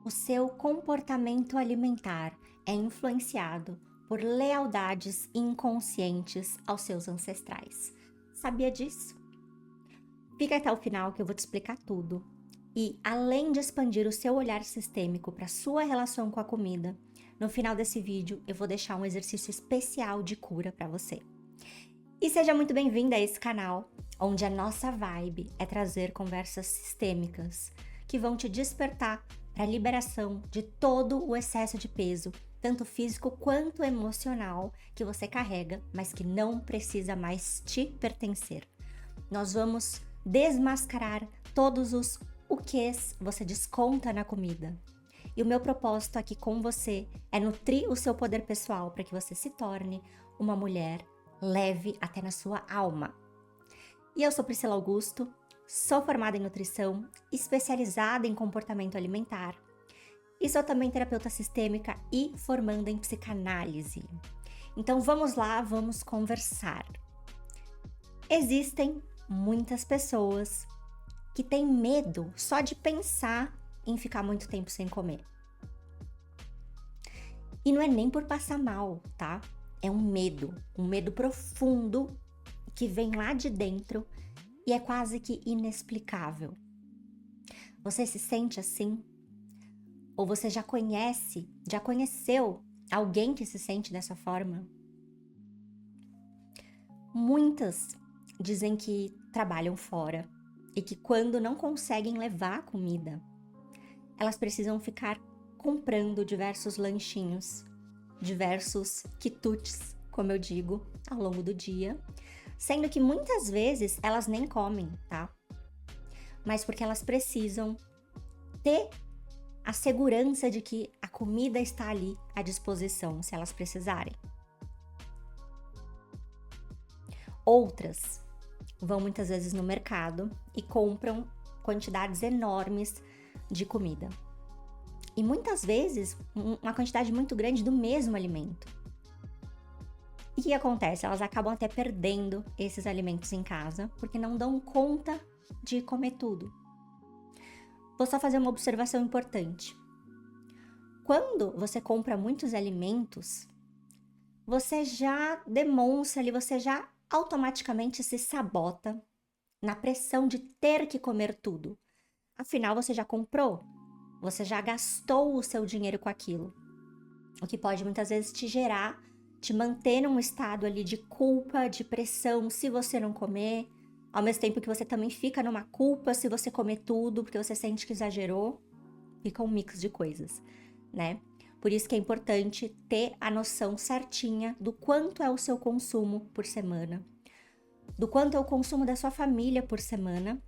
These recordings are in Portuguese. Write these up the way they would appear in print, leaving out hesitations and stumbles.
O seu comportamento alimentar é influenciado por lealdades inconscientes aos seus ancestrais. Sabia disso? Fica até o final que eu vou te explicar tudo. E, além de expandir o seu olhar sistêmico para a sua relação com a comida, no final desse vídeo eu vou deixar um exercício especial de cura para você. E seja muito bem-vinda a esse canal, onde a nossa vibe é trazer conversas sistêmicas que vão te despertar para a liberação de todo o excesso de peso, tanto físico quanto emocional, que você carrega, mas que não precisa mais te pertencer. Nós vamos desmascarar todos os o que você desconta na comida. E o meu propósito aqui com você é nutrir o seu poder pessoal para que você se torne uma mulher leve até na sua alma. E eu sou Priscila Augusto, sou formada em nutrição, especializada em comportamento alimentar e sou também terapeuta sistêmica e formanda em psicanálise. Então vamos lá, vamos conversar. Existem muitas pessoas que têm medo só de pensar em ficar muito tempo sem comer. E não é nem por passar mal, tá? É um medo profundo que vem lá de dentro e é quase que inexplicável. Você se sente assim? Ou você já conheceu alguém que se sente dessa forma? Muitas dizem que trabalham fora e que quando não conseguem levar comida, elas precisam ficar comprando diversos lanchinhos, diversos quitutes, como eu digo, ao longo do dia, sendo que muitas vezes elas nem comem, tá? Mas porque elas precisam ter a segurança de que a comida está ali à disposição, se elas precisarem. Outras vão muitas vezes no mercado e compram quantidades enormes de comida. E muitas vezes uma quantidade muito grande do mesmo alimento. E o que acontece? Elas acabam até perdendo esses alimentos em casa porque não dão conta de comer tudo. Vou só fazer uma observação importante. Quando você compra muitos alimentos, você já demonstra ali, você já automaticamente se sabota na pressão de ter que comer tudo. Afinal, você já comprou, você já gastou o seu dinheiro com aquilo. O que pode muitas vezes te manter num estado ali de culpa, de pressão se você não comer, ao mesmo tempo que você também fica numa culpa se você comer tudo, porque você sente que exagerou. Fica um mix de coisas, né? Por isso que é importante ter a noção certinha do quanto é o seu consumo por semana, do quanto é o consumo da sua família por semana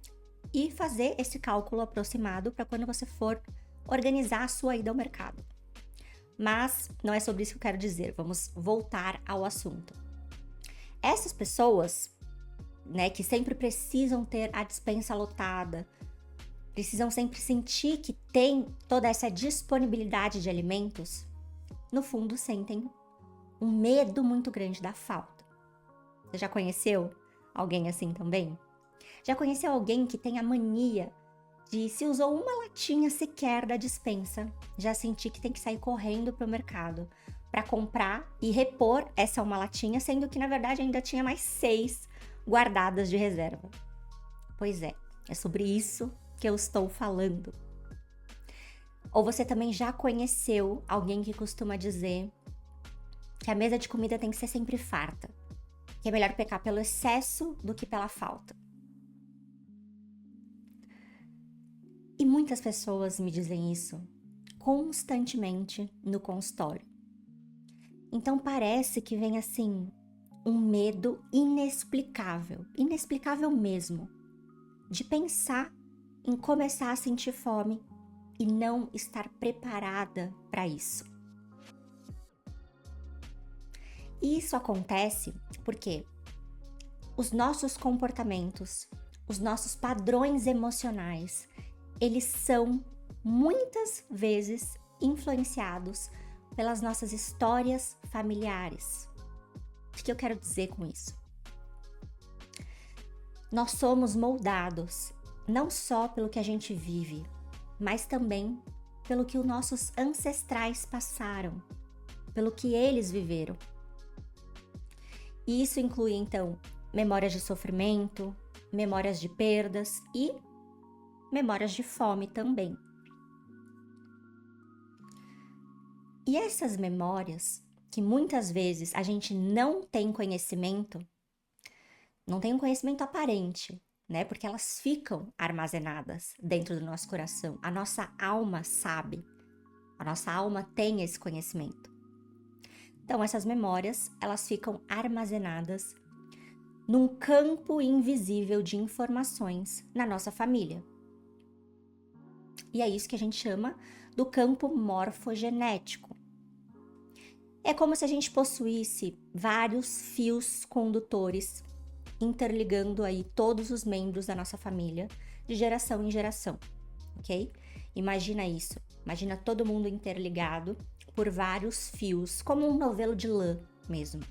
e fazer esse cálculo aproximado para quando você for organizar a sua ida ao mercado. Mas não é sobre isso que eu quero dizer, vamos voltar ao assunto. Essas pessoas, né, que sempre precisam ter a despensa lotada, precisam sempre sentir que tem toda essa disponibilidade de alimentos, no fundo sentem um medo muito grande da falta. Você já conheceu alguém assim também? Já conheceu alguém que tem a mania de, se usou uma latinha sequer da despensa, já sentir que tem que sair correndo para o mercado para comprar e repor essa uma latinha, sendo que na verdade ainda tinha mais 6 guardadas de reserva? Pois é sobre isso que eu estou falando. Ou você também já conheceu alguém que costuma dizer que a mesa de comida tem que ser sempre farta, que é melhor pecar pelo excesso do que pela falta? E muitas pessoas me dizem isso constantemente no consultório. Então parece que vem assim um medo inexplicável mesmo, de pensar em começar a sentir fome e não estar preparada para isso. E isso acontece porque os nossos comportamentos, os nossos padrões emocionais, eles são muitas vezes influenciados pelas nossas histórias familiares. O que eu quero dizer com isso? Nós somos moldados não só pelo que a gente vive, mas também pelo que os nossos ancestrais passaram, pelo que eles viveram. E isso inclui, então, memórias de sofrimento, memórias de perdas e memórias de fome também. E essas memórias, que muitas vezes a gente não tem conhecimento, não tem um conhecimento aparente, né? Porque elas ficam armazenadas dentro do nosso coração. A nossa alma sabe, a nossa alma tem esse conhecimento. Então, essas memórias, elas ficam armazenadas num campo invisível de informações na nossa família. E é isso que a gente chama do campo morfogenético. É como se a gente possuísse vários fios condutores interligando aí todos os membros da nossa família de geração em geração, ok? Imagina isso, imagina todo mundo interligado por vários fios, como um novelo de lã mesmo.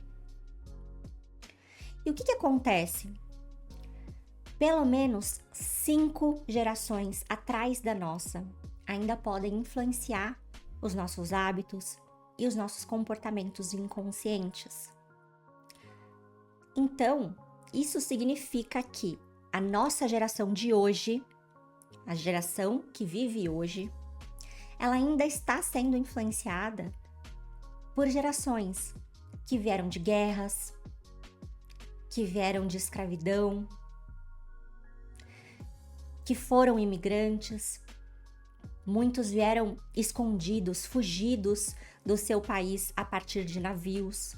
E o que acontece? Pelo menos 5 gerações atrás da nossa ainda podem influenciar os nossos hábitos e os nossos comportamentos inconscientes. Então, isso significa que a nossa geração de hoje, a geração que vive hoje, ela ainda está sendo influenciada por gerações que vieram de guerras, que vieram de escravidão, que foram imigrantes. Muitos vieram escondidos, fugidos do seu país a partir de navios.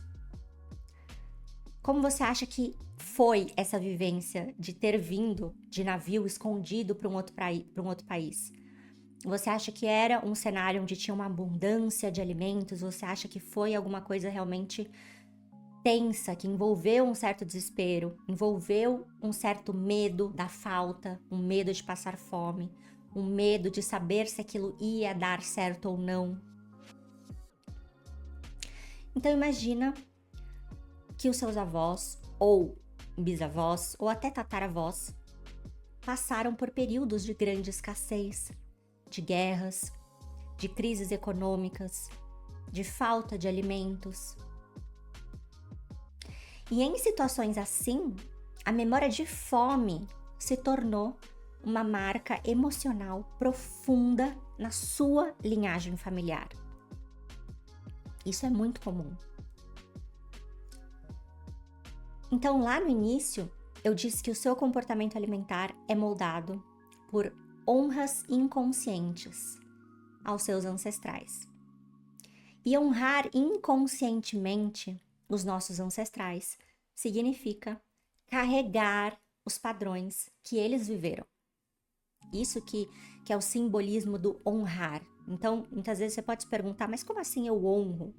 Como você acha que foi essa vivência de ter vindo de navio escondido para um outro país? Você acha que era um cenário onde tinha uma abundância de alimentos? Você acha que foi alguma coisa realmente tensa, que envolveu um certo desespero, envolveu um certo medo da falta, um medo de passar fome, um medo de saber se aquilo ia dar certo ou não? Então imagina que os seus avós, ou bisavós, ou até tataravós, passaram por períodos de grande escassez, de guerras, de crises econômicas, de falta de alimentos. E em situações assim, a memória de fome se tornou uma marca emocional profunda na sua linhagem familiar. Isso é muito comum. Então, lá no início, eu disse que o seu comportamento alimentar é moldado por honras inconscientes aos seus ancestrais. E honrar inconscientemente os nossos ancestrais significa carregar os padrões que eles viveram. Isso que é o simbolismo do honrar. Então, muitas vezes você pode se perguntar, mas como assim eu honro?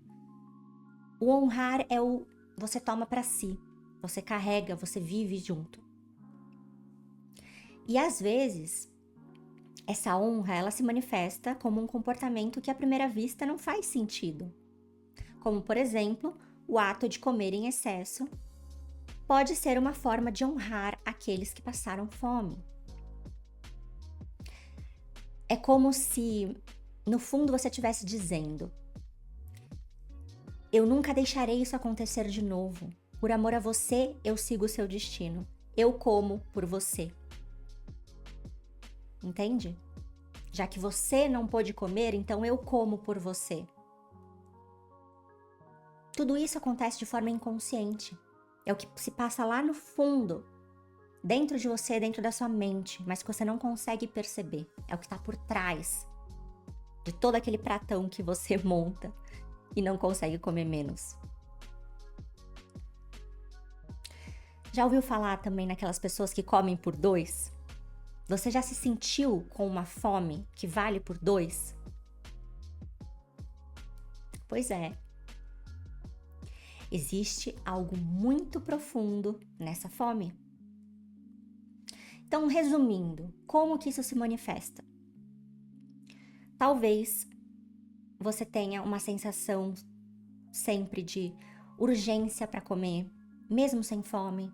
O honrar é o você toma para si, você carrega, você vive junto. E às vezes, essa honra, ela se manifesta como um comportamento que à primeira vista não faz sentido. Como, por exemplo, o ato de comer em excesso pode ser uma forma de honrar aqueles que passaram fome. É como se, no fundo, você estivesse dizendo: eu nunca deixarei isso acontecer de novo. Por amor a você, eu sigo o seu destino. Eu como por você. Entende? Já que você não pôde comer, então eu como por você. Tudo isso acontece de forma inconsciente. É o que se passa lá no fundo, dentro de você, dentro da sua mente, mas que você não consegue perceber. É o que está por trás de todo aquele pratão que você monta e não consegue comer menos. Já ouviu falar também naquelas pessoas que comem por 2? Você já se sentiu com uma fome que vale por 2? Pois é. Existe algo muito profundo nessa fome. Então, resumindo, como que isso se manifesta? Talvez você tenha uma sensação sempre de urgência para comer, mesmo sem fome.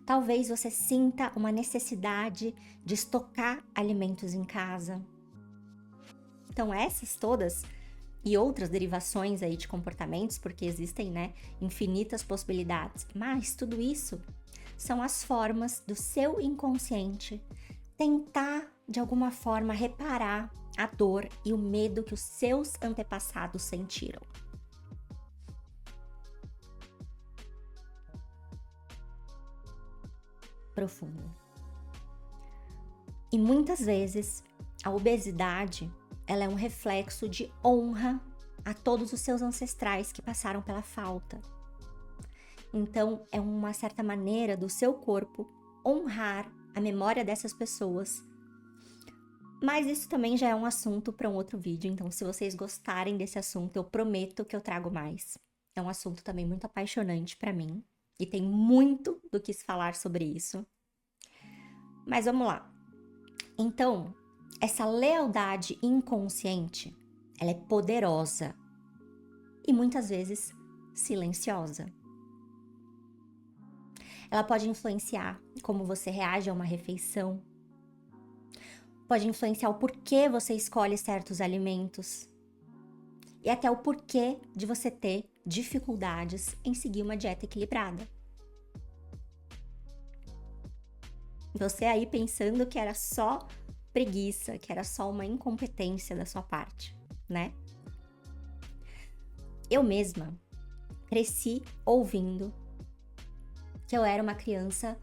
Talvez você sinta uma necessidade de estocar alimentos em casa. Então, essas todas e outras derivações aí de comportamentos, porque existem, né, infinitas possibilidades, mas tudo isso são as formas do seu inconsciente tentar, de alguma forma, reparar a dor e o medo que os seus antepassados sentiram. Profundo. E muitas vezes a obesidade, ela é um reflexo de honra a todos os seus ancestrais que passaram pela falta. Então, é uma certa maneira do seu corpo honrar a memória dessas pessoas. Mas isso também já é um assunto para um outro vídeo, então se vocês gostarem desse assunto, eu prometo que eu trago mais. É um assunto também muito apaixonante para mim e tem muito do que se falar sobre isso. Mas vamos lá. Então, essa lealdade inconsciente, ela é poderosa e muitas vezes silenciosa. Ela pode influenciar como você reage a uma refeição, pode influenciar o porquê você escolhe certos alimentos e até o porquê de você ter dificuldades em seguir uma dieta equilibrada. Você aí pensando que era só preguiça, que era só uma incompetência da sua parte, né? Eu mesma cresci ouvindo que eu era uma criança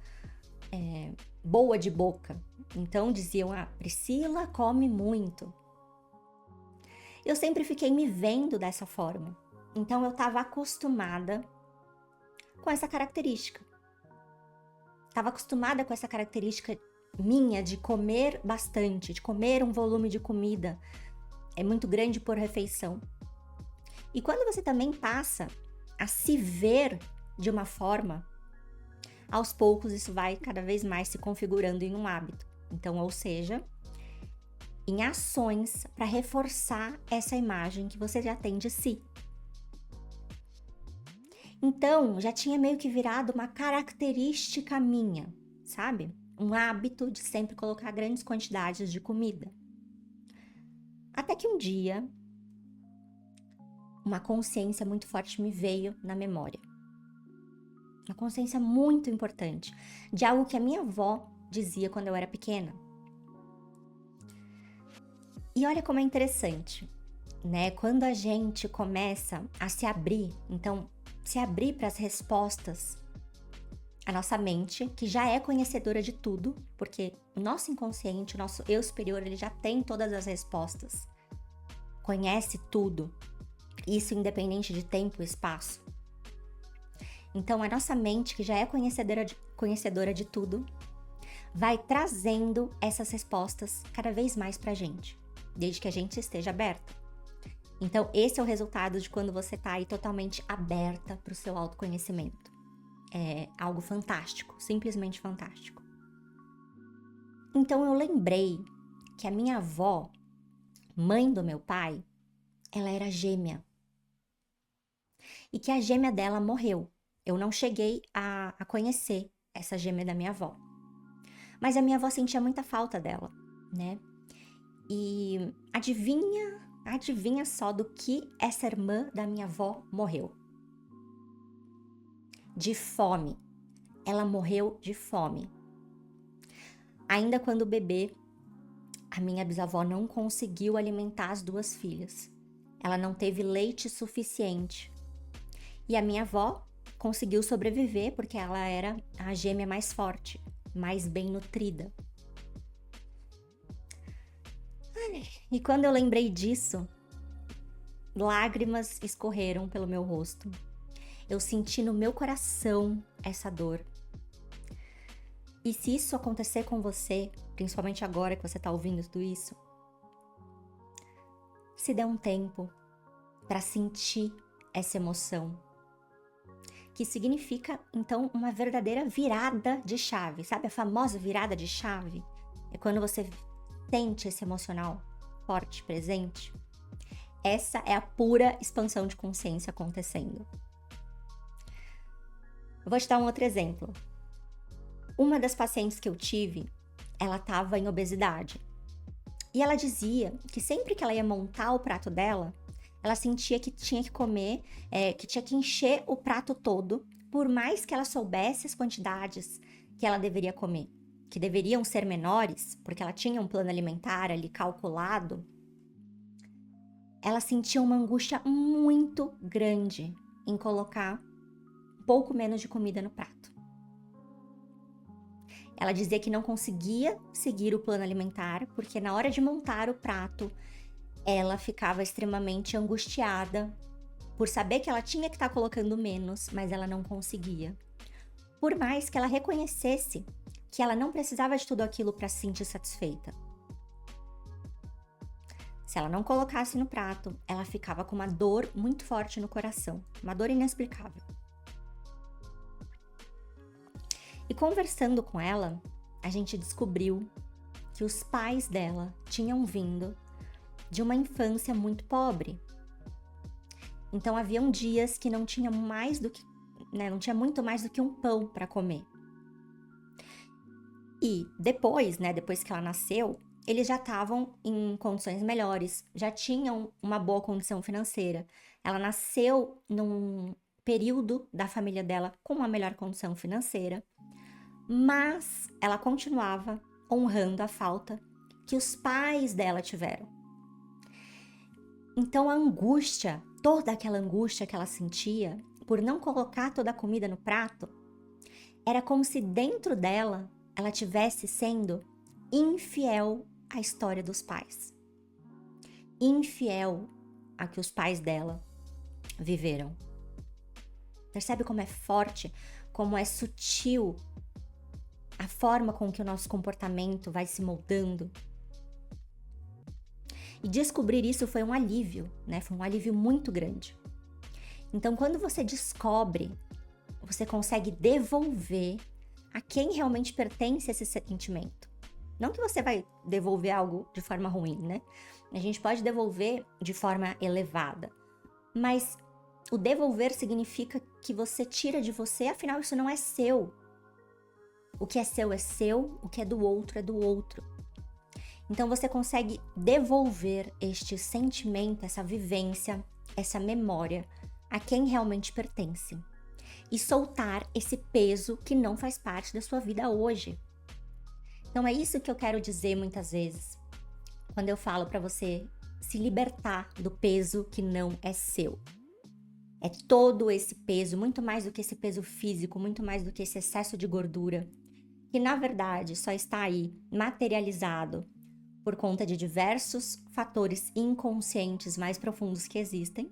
boa de boca. Então diziam, Priscila come muito. Eu sempre fiquei me vendo dessa forma. Então eu estava acostumada com essa característica. Estava acostumada com essa característica minha de comer bastante, de comer um volume de comida muito grande por refeição. E quando você também passa a se ver de uma forma, aos poucos isso vai cada vez mais se configurando em um hábito. Então, ou seja, em ações para reforçar essa imagem que você já tem de si. Então, já tinha meio que virado uma característica minha, sabe? Um hábito de sempre colocar grandes quantidades de comida. Até que um dia, uma consciência muito forte me veio na memória. Uma consciência muito importante de algo que a minha avó dizia quando eu era pequena. E olha como é interessante, né? Quando a gente começa a se abrir, então, se abrir para as respostas, a nossa mente, que já é conhecedora de tudo, porque o nosso inconsciente, o nosso eu superior, ele já tem todas as respostas, conhece tudo, isso independente de tempo e espaço. Então, a nossa mente, que já é conhecedora de tudo, vai trazendo essas respostas cada vez mais pra gente, desde que a gente esteja aberta. Então, esse é o resultado de quando você tá aí totalmente aberta pro seu autoconhecimento. É algo fantástico, simplesmente fantástico. Então, eu lembrei que a minha avó, mãe do meu pai, ela era gêmea. E que a gêmea dela morreu. Eu não cheguei a conhecer essa gêmea da minha avó. Mas a minha avó sentia muita falta dela, né? E adivinha só do que essa irmã da minha avó morreu? De fome. Ela morreu de fome. Ainda quando bebê, a minha bisavó não conseguiu alimentar as duas filhas. Ela não teve leite suficiente. E a minha avó conseguiu sobreviver porque ela era a gêmea mais forte, mais bem nutrida. E quando eu lembrei disso, lágrimas escorreram pelo meu rosto. Eu senti no meu coração essa dor. E se isso acontecer com você, principalmente agora que você está ouvindo tudo isso, se dê um tempo para sentir essa emoção, que significa, então, uma verdadeira virada de chave, sabe? A famosa virada de chave é quando você sente esse emocional forte, presente. Essa é a pura expansão de consciência acontecendo. Eu vou te dar um outro exemplo. Uma das pacientes que eu tive, ela estava em obesidade. E ela dizia que sempre que ela ia montar o prato dela, ela sentia que tinha que comer, que tinha que encher o prato todo, por mais que ela soubesse as quantidades que ela deveria comer, que deveriam ser menores, porque ela tinha um plano alimentar ali calculado. Ela sentia uma angústia muito grande em colocar pouco menos de comida no prato. Ela dizia que não conseguia seguir o plano alimentar, porque na hora de montar o prato, ela ficava extremamente angustiada por saber que ela tinha que estar colocando menos, mas ela não conseguia. Por mais que ela reconhecesse que ela não precisava de tudo aquilo para se sentir satisfeita. Se ela não colocasse no prato, ela ficava com uma dor muito forte no coração, uma dor inexplicável. E conversando com ela, a gente descobriu que os pais dela tinham vindo de uma infância muito pobre. Então haviam dias que não tinha mais do que, não tinha muito mais do que um pão para comer. E depois que ela nasceu, eles já estavam em condições melhores, já tinham uma boa condição financeira. Ela nasceu num período da família dela com uma melhor condição financeira, mas ela continuava honrando a falta que os pais dela tiveram. Então a angústia, toda aquela angústia que ela sentia por não colocar toda a comida no prato, era como se dentro dela ela tivesse sendo infiel à história dos pais. Infiel a que os pais dela viveram. Percebe como é forte, como é sutil a forma com que o nosso comportamento vai se moldando? E descobrir isso foi um alívio, Foi um alívio muito grande. Então, quando você descobre, você consegue devolver a quem realmente pertence esse sentimento. Não que você vai devolver algo de forma ruim, A gente pode devolver de forma elevada, mas o devolver significa que você tira de você, afinal isso não é seu. O que é seu, o que é do outro é do outro. Então você consegue devolver este sentimento, essa vivência, essa memória a quem realmente pertence. E soltar esse peso que não faz parte da sua vida hoje. Então é isso que eu quero dizer muitas vezes, quando eu falo para você se libertar do peso que não é seu. É todo esse peso, muito mais do que esse peso físico, muito mais do que esse excesso de gordura, que na verdade só está aí materializado por conta de diversos fatores inconscientes mais profundos que existem,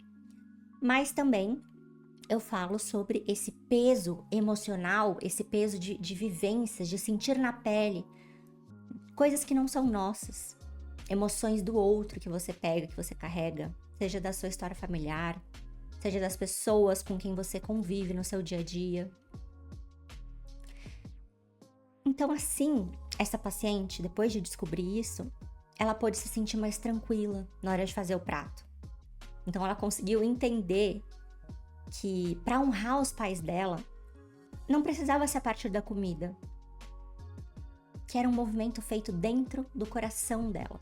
mas também eu falo sobre esse peso emocional, esse peso de vivências, de sentir na pele coisas que não são nossas, emoções do outro que você pega, que você carrega, seja da sua história familiar, seja das pessoas com quem você convive no seu dia a dia. Então, assim, essa paciente, depois de descobrir isso, ela pôde se sentir mais tranquila na hora de fazer o prato. Então, ela conseguiu entender que para honrar os pais dela, não precisava ser a partir da comida, que era um movimento feito dentro do coração dela.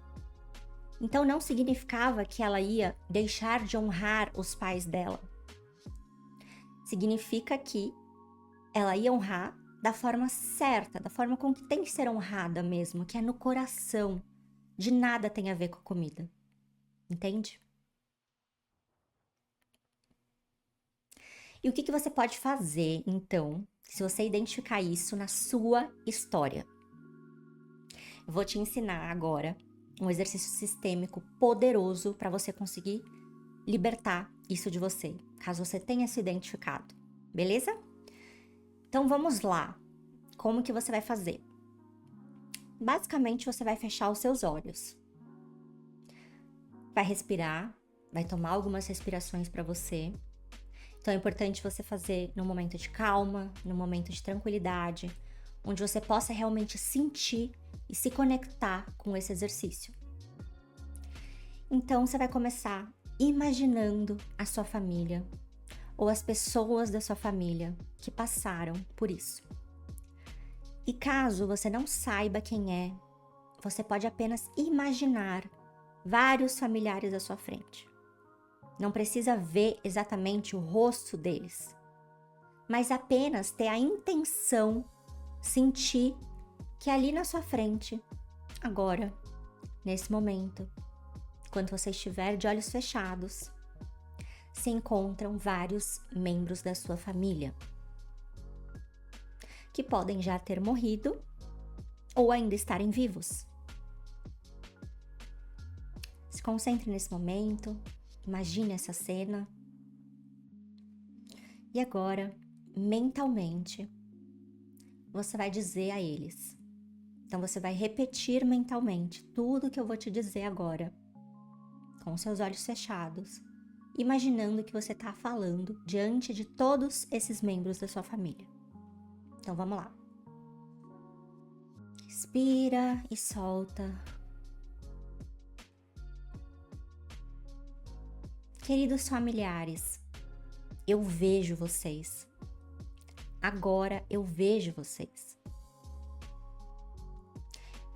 Então, não significava que ela ia deixar de honrar os pais dela. Significa que ela ia honrar da forma certa, da forma com que tem que ser honrada mesmo, que é no coração. De nada tem a ver com a comida. Entende? E o que você pode fazer, então, se você identificar isso na sua história? Eu vou te ensinar agora um exercício sistêmico poderoso para você conseguir libertar isso de você, caso você tenha se identificado, beleza? Então vamos lá. Como que você vai fazer? Basicamente, você vai fechar os seus olhos. Vai respirar, vai tomar algumas respirações para você. Então é importante você fazer no momento de calma, no momento de tranquilidade, onde você possa realmente sentir e se conectar com esse exercício. Então você vai começar imaginando a sua família ou as pessoas da sua família que passaram por isso. E caso você não saiba quem é, você pode apenas imaginar vários familiares à sua frente. Não precisa ver exatamente o rosto deles, mas apenas ter a intenção, sentir que ali na sua frente, agora, nesse momento, quando você estiver de olhos fechados, se encontram vários membros da sua família, que podem já ter morrido ou ainda estarem vivos. Se concentre nesse momento, imagine essa cena. E agora, mentalmente, você vai dizer a eles. Então você vai repetir mentalmente tudo que eu vou te dizer agora, com seus olhos fechados, imaginando que você está falando diante de todos esses membros da sua família. Então vamos lá. Respira e solta. Queridos familiares, eu vejo vocês. Agora eu vejo vocês.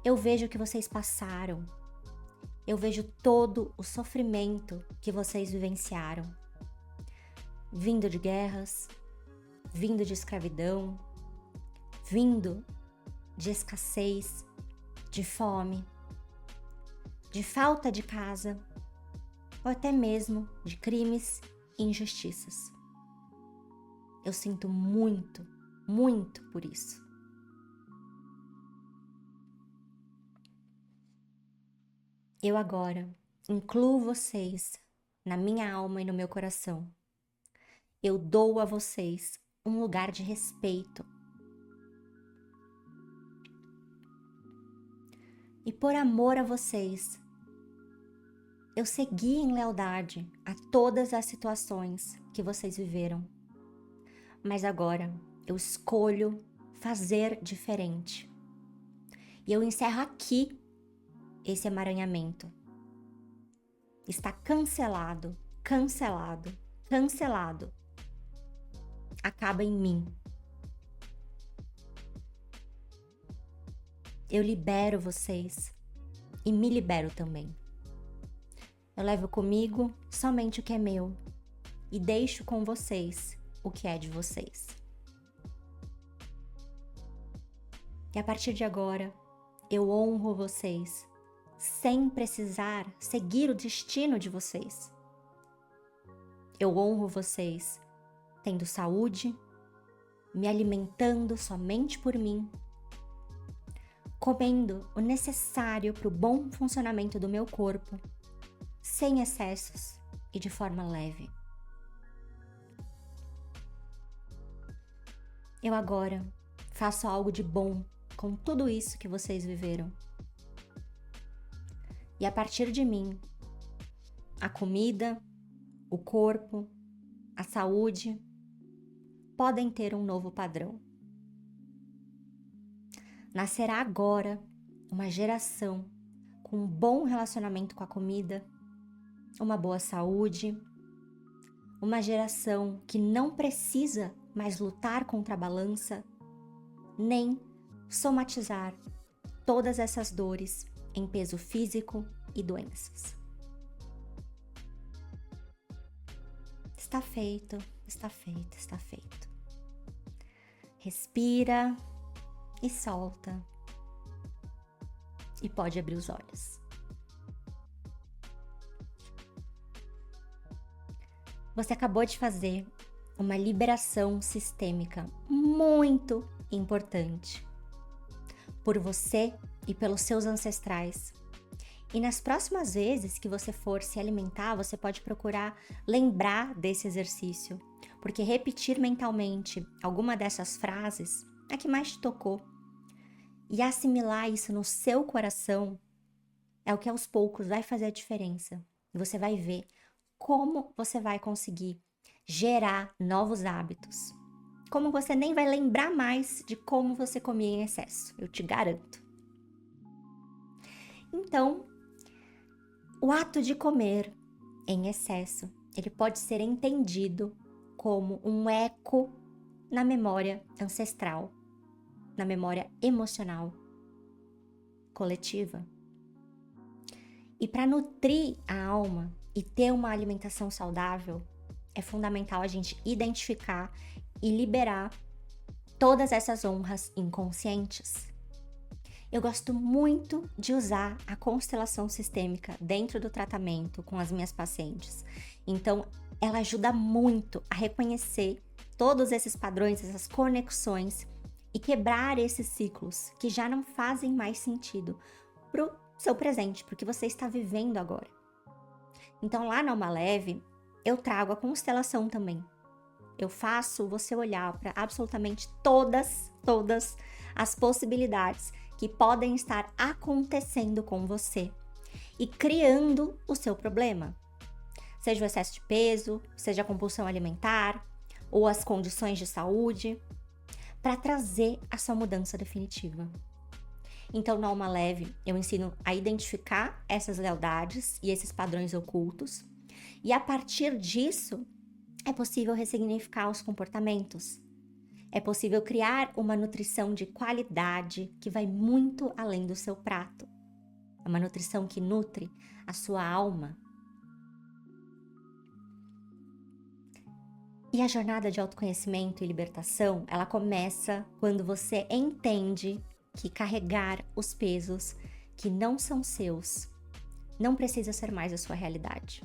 Eu vejo o que vocês passaram. Eu vejo todo o sofrimento que vocês vivenciaram. Vindo de guerras, vindo de escravidão, vindo de escassez, de fome, de falta de casa, ou até mesmo de crimes e injustiças. Eu sinto muito, muito por isso. Eu agora incluo vocês na minha alma e no meu coração. Eu dou a vocês um lugar de respeito. E por amor a vocês, eu segui em lealdade a todas as situações que vocês viveram. Mas agora eu escolho fazer diferente. E eu encerro aqui esse emaranhamento. Está cancelado, cancelado, cancelado. Acaba em mim. Eu libero vocês e me libero também. Eu levo comigo somente o que é meu e deixo com vocês o que é de vocês. E a partir de agora, eu honro vocês sem precisar seguir o destino de vocês. Eu honro vocês tendo saúde, me alimentando somente por mim, comendo o necessário para o bom funcionamento do meu corpo, sem excessos e de forma leve. Eu agora faço algo de bom com tudo isso que vocês viveram. E a partir de mim, a comida, o corpo, a saúde podem ter um novo padrão. Nascerá agora uma geração com um bom relacionamento com a comida, uma boa saúde, uma geração que não precisa mais lutar contra a balança, nem somatizar todas essas dores em peso físico e doenças. Está feito, está feito, está feito. Respira e solta. E pode abrir os olhos. Você acabou de fazer uma liberação sistêmica muito importante por você e pelos seus ancestrais. E nas próximas vezes que você for se alimentar, você pode procurar lembrar desse exercício, porque repetir mentalmente alguma dessas frases, a que mais te tocou, e assimilar isso no seu coração, é o que aos poucos vai fazer a diferença. E você vai ver como você vai conseguir gerar novos hábitos. Como você nem vai lembrar mais de como você comia em excesso, eu te garanto. Então, o ato de comer em excesso, ele pode ser entendido como um eco na memória ancestral, na memória emocional, coletiva. E para nutrir a alma e ter uma alimentação saudável, é fundamental a gente identificar e liberar todas essas honras inconscientes. Eu gosto muito de usar a constelação sistêmica dentro do tratamento com as minhas pacientes. Então, ela ajuda muito a reconhecer todos esses padrões, essas conexões e quebrar esses ciclos que já não fazem mais sentido para o seu presente, porque você está vivendo agora. Então, lá na Alma Leve, eu trago a constelação também. Eu faço você olhar para absolutamente todas as possibilidades que podem estar acontecendo com você e criando o seu problema. Seja o excesso de peso, seja a compulsão alimentar ou as condições de saúde, para trazer a sua mudança definitiva. Então, na Alma Leve, eu ensino a identificar essas lealdades e esses padrões ocultos, e a partir disso, é possível ressignificar os comportamentos. É possível criar uma nutrição de qualidade que vai muito além do seu prato. É uma nutrição que nutre a sua alma. E a jornada de autoconhecimento e libertação, ela começa quando você entende que carregar os pesos que não são seus não precisa ser mais a sua realidade.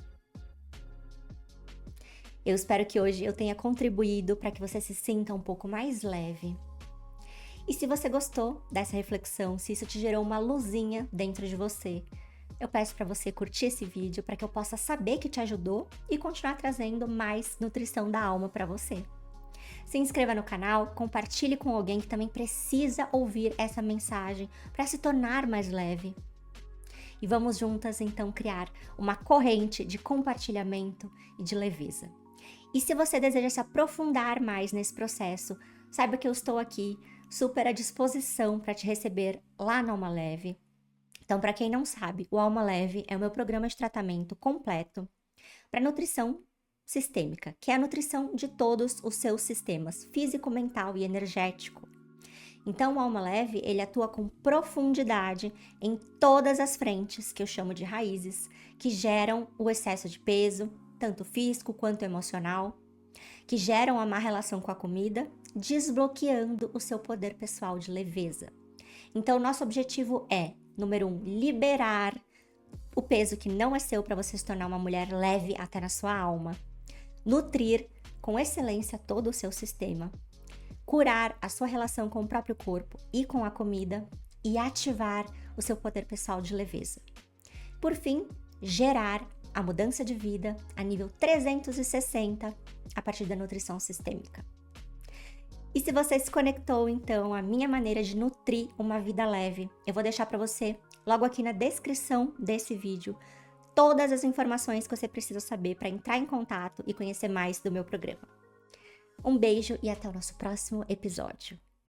Eu espero que hoje eu tenha contribuído para que você se sinta um pouco mais leve. E se você gostou dessa reflexão, se isso te gerou uma luzinha dentro de você, eu peço para você curtir esse vídeo para que eu possa saber que te ajudou e continuar trazendo mais nutrição da alma para você. Se inscreva no canal, compartilhe com alguém que também precisa ouvir essa mensagem para se tornar mais leve. E vamos juntas então criar uma corrente de compartilhamento e de leveza. E se você deseja se aprofundar mais nesse processo, saiba que eu estou aqui super à disposição para te receber lá na Alma Leve. Então, para quem não sabe, o Alma Leve é o meu programa de tratamento completo para nutrição sistêmica, que é a nutrição de todos os seus sistemas, físico, mental e energético. Então, o Alma Leve, ele atua com profundidade em todas as frentes, que eu chamo de raízes, que geram o excesso de peso, tanto físico quanto emocional, que geram a má relação com a comida, desbloqueando o seu poder pessoal de leveza. Então, nosso objetivo é, número 1, liberar o peso que não é seu para você se tornar uma mulher leve até na sua alma, nutrir com excelência todo o seu sistema, curar a sua relação com o próprio corpo e com a comida e ativar o seu poder pessoal de leveza. Por fim, gerar a mudança de vida a nível 360 a partir da nutrição sistêmica. E se você se conectou, então, à minha maneira de nutrir uma vida leve, eu vou deixar para você, logo aqui na descrição desse vídeo, todas as informações que você precisa saber para entrar em contato e conhecer mais do meu programa. Um beijo e até o nosso próximo episódio.